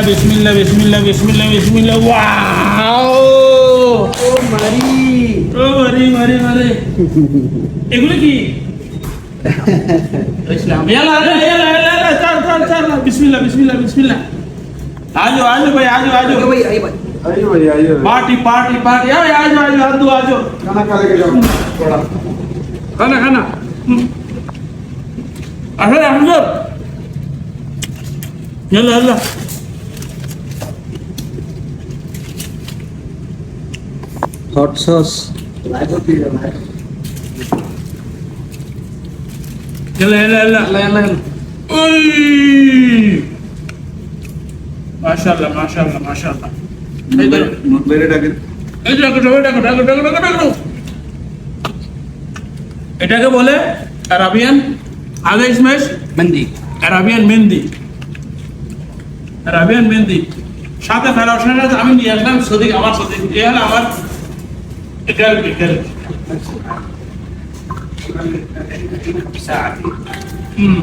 বিসমিল্লাহ বিসমিল্লাহ বিসমিল্লাহ বিসমিল্লাহ ওয়াও ও মারি ও মারি মারি মারি এগুলো কি ইসলাম ইয়ালা ইয়ালা ইয়ালা চল চল চল বিসমিল্লাহ বিসমিল্লাহ বিসমিল্লাহ आजो आजो भाई आजो आजो भाई आई भाई आइए भाई आइए पार्टी पार्टी पार्टी आजो आजो आजो आजो आजो खाना खा लेके जाओ थोड़ा खाना खाना अरे अहमद يلا يلا हॉट सॉस يلا يلا يلا يلا يلا اوي ما شاء الله ما شاء الله ما شاء الله मेरे डाके এই দেখো দেখো দেখো দেখো দেখো দেখো এটাকে বলে আরাবিয়ান আগে ইসমেশ मंदी আরাবিয়ান মেহেন্দি আরাবিয়ান মেহেন্দি সাথে ফেরাওশানের সাথে আমি নিয়ে আসলাম সদিক আমার সদিক এ হলো আমার এটাল এটাল ساعتي হুম